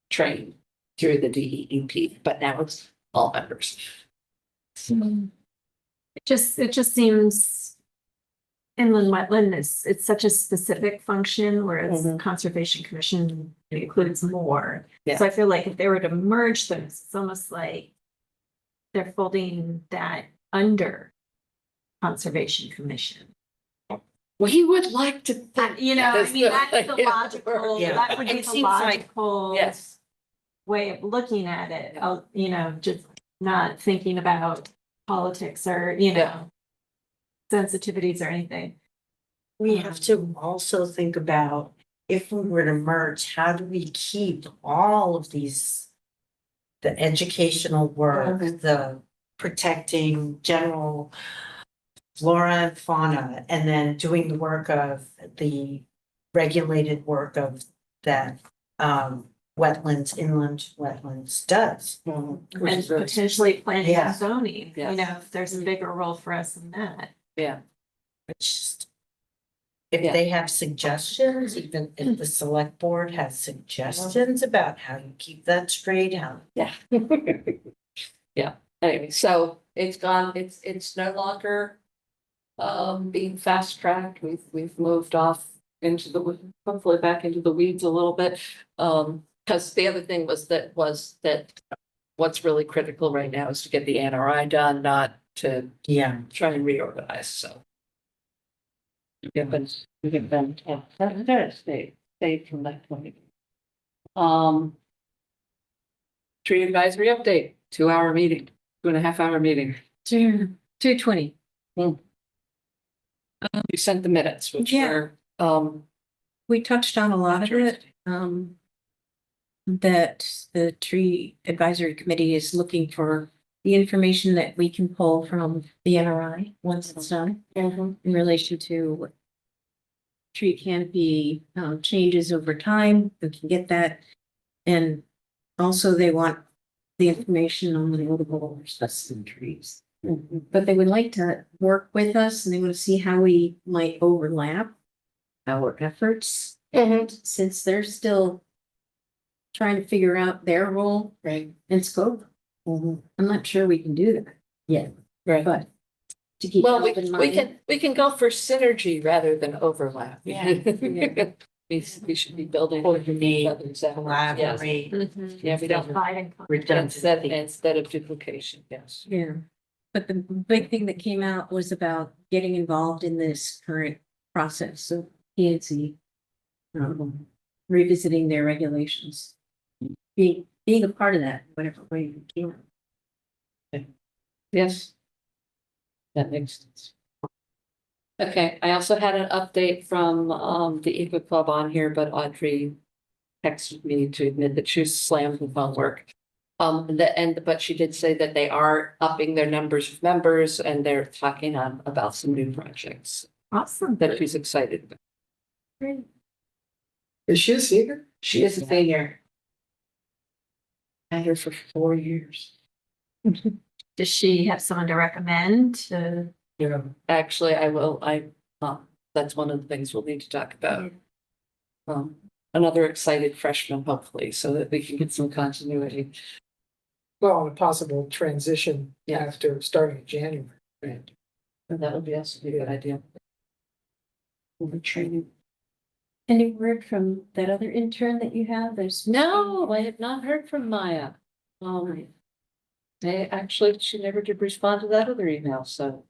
trained through the DEP, but now it's all members. It just seems inland wetland it's such a specific function, whereas Mhm. Conservation Commission includes more. Yeah. So I feel like if they were to merge those, it's almost like they're folding that under Conservation Commission. We would like to think. You know, I that's mean, that's the way it logical, works. Yeah. that would be It the seems like- logical Yes, way of looking at it, Yeah. you know, just not thinking about politics or, you Yeah. know, sensitivities or anything. We have to also think about if we were to merge, how do we keep all of these? The educational work, the protecting general flora and fauna, and then doing the work of the regulated work of that inland wetlands does. Which And is very- potentially planning Yeah. and zoning, you Yes. know, if there's a bigger role for us in that. yeah, It's- If Yeah. they have suggestions, even if the select board has suggestions about how to keep that straight, how. yeah. Yeah, anyway, so it's gone, it's no longer being fast tracked. We've moved off into hopefully back into the weeds a little bit. Because the other thing was that what's really critical right now is to get the NRI done, not to Yeah. try and reorganize, so. We've been, that's stayed from that point. Tree advisory update, 2-hour meeting, 2.5-hour meeting. 2:20. You sent the minutes, which Yeah. were, We touched on a lot of it, that the tree advisory committee is looking for the information that we can pull from the NRI once it's done in relation to tree canopy, changes over time, we can get that. And also they want the information on the notable specimen trees. But they would like to work with us and they want to see how we might overlap our efforts. And since they're still trying to figure out their role right, and scope, I'm not sure we can do that yet, right. but to keep. Well, that in mind. we can go for synergy rather than overlap. Yeah, yeah. We should be building. Coordinate, others out. Yes. Collaborate. Yeah, we don't, Divide and conquer. Redundancy. instead of duplication, yes. Yeah, but the big thing that came out was about getting involved in this current process of PNC. Revisiting their regulations. Being a part of that, whatever way you can. Yes. That makes sense. Okay, I also had an update from the Eco Club on here, but Audrey texted me to admit that she was slammed with homework. But she did say that they are upping their numbers of members and they're talking about some new projects Awesome. that she's excited about. Great. Is she a senior? She is a senior. Had her for 4 years. Does she have someone to recommend to Yeah. Actually, that's one of the things we'll need to talk about. Another excited freshman, hopefully, so that we can get some continuity. Well, a possible transition Yeah. after starting in January. Right. And that would be also a good idea. Over training. Any word from that other intern that you have? There's No, I have not heard from Maya. She never did respond to that other email, so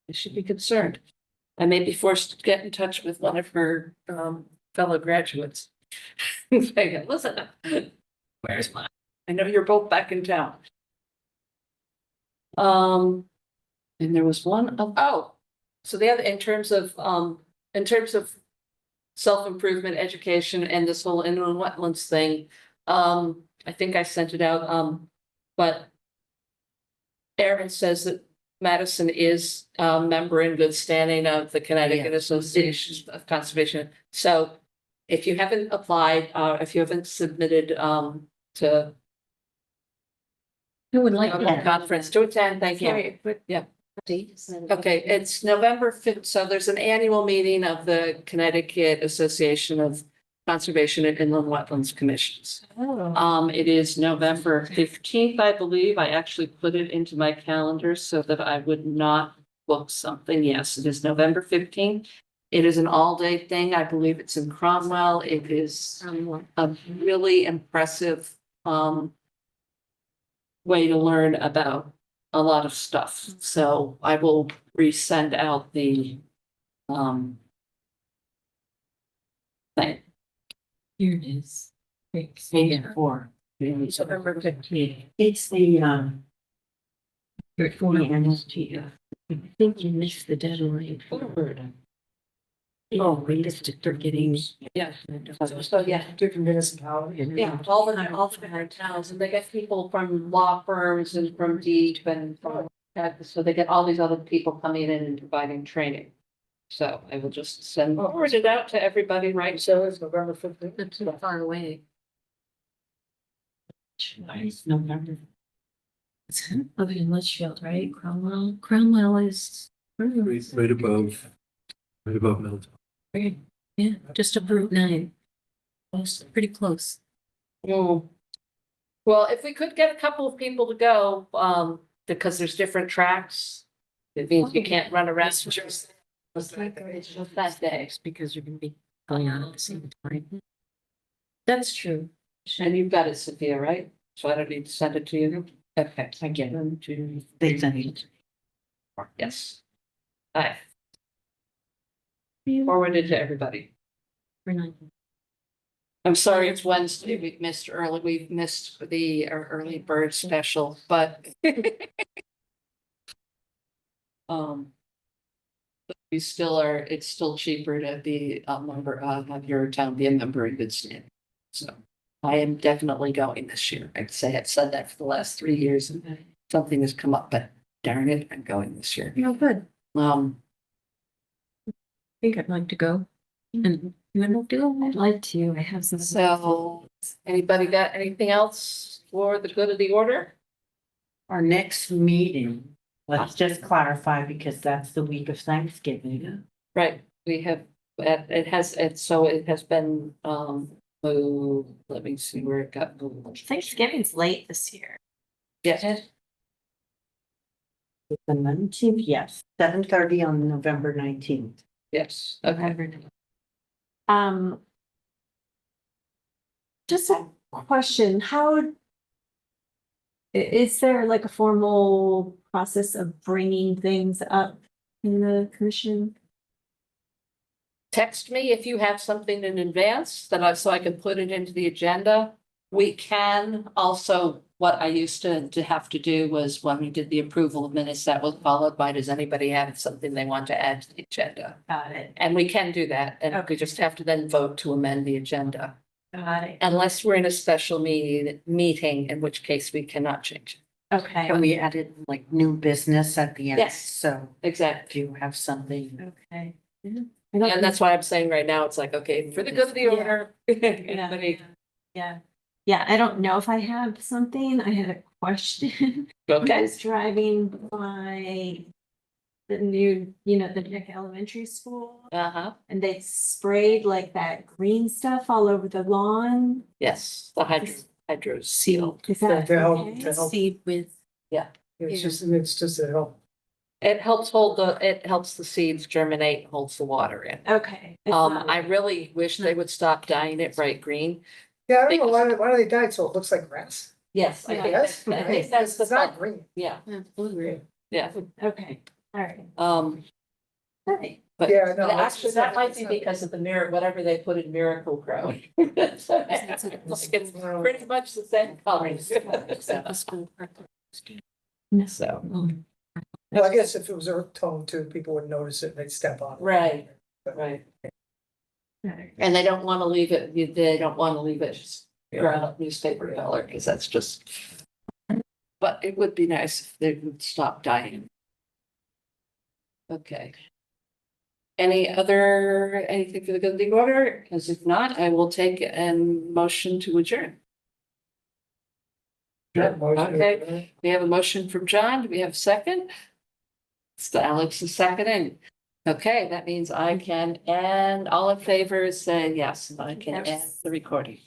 I should be concerned. I may be forced to get in touch with one of her fellow graduates. Say, listen, where's mine? I know you're both back in town. And there was so the other, in terms of self-improvement, education, and this whole inland wetlands thing, I think I sent it out, but Aaron says that Madison is a member in good standing of the Connecticut Association of Conservation. So if you haven't applied, if you haven't submitted to who would like a conference to attend, thank you. Sorry, but Yeah. Okay, it's November 5th, so there's an annual meeting of the Connecticut Association of Conservation and Inland Wetlands Commissions. It is November 15th, I believe. I actually put it into my calendar so that I would not book something. Yes, it is November 15th. It is an all-day thing. I believe it's in Cromwell. It is a really impressive way to learn about a lot of stuff. So I will resend out the thing. Here it is. Page 4. November 15th. It's the, I think you missed the deadline. Forward. Oh, we missed it for getting. Yeah. So yeah. Different municipalities. Yeah, all the different towns, and they get people from law firms and from deep and from, so they get all these other people coming in and providing training. So I will just forward it out to everybody, right? So it's November 15th. That's so far away. Nice, November. It's up in Litchfield, right? Cromwell is. Right above Middletown. Right, yeah, just up Route 9. Close, pretty close. Well, if we could get a couple of people to go, because there's different tracks, it means you can't run around. It's just that day. Because you're gonna be going on at the same time. That's true. And you've got it, Sophia, right? So I don't need to send it to you. Okay, I get it. 1, 2, They send it. yes. Hi. Forwarded to everybody. We're not. I'm sorry, it's Wednesday. We've missed the early bird special, but we still are, it's still cheaper to be a member have your town be a member in good standing. So I am definitely going this year. I'd say I've said that for the last 3 years and something has come up, but darn it, I'm going this year. No, good. I think I'd like to go. And you want to go? I'd like to. I have some. So anybody got anything else for the good of the order? Our next meeting, let's just clarify because that's the week of Thanksgiving. Right, we have, it has been, moved, let me see where it got moved. Thanksgiving's late this year. Yes, The 19th, yes, 7:30 on November 19th. yes, okay. Just a question, is there like a formal process of bringing things up in the commission? Text me if you have something in advance so I can put it into the agenda. We can also, what I used to have to do was when we did the approval of minutes, that was followed by, does anybody have something they want to add to the agenda? Got it. And we can do that, and we Okay. just have to then vote to amend the agenda. Got it. Unless we're in a special meeting, in which case we cannot change it. Okay. Can we added like new business at the end? Yes. So Exactly. if you have something, Okay. And that's why I'm saying right now, it's like, okay, for the good of the order. Anybody- Yeah. Yeah, I don't know if I have something. I had a question. I Okay, was driving by the new, you know, the Nick Elementary School. Uh-huh, And they sprayed like that green stuff all over the lawn. yes, the hydro seal. Is that To help- okay? to help. Seed with. It's just a help. It helps it helps the seeds germinate, and holds the water in. Okay. It's not- I really wish they would stop dyeing it bright green. Yeah, I don't know, why do they dye it so it looks like grass? Yes, Yeah. Yes, I think that's the it's not fun. green. Yeah, yeah, Okay, all right. Right. But Yeah, no, but it's- actually, that might be because of the mirror, whatever they put in Miracle Grow. It's pretty much the same color. So, Well, I guess if it was earth tone too, people would notice it and they'd step on it. right, right. And they don't want to leave it, they don't want to leave it just ground up newspaper color, because that's just. But it would be nice if they would stop dying. Okay. Anything for the good of the order? Because if not, I will take a motion to adjourn. Okay, we have a motion from John. Do we have a second? It's Alex is seconding. Okay, that means I can, and all in favor say yes, and I can Yes. end the recording.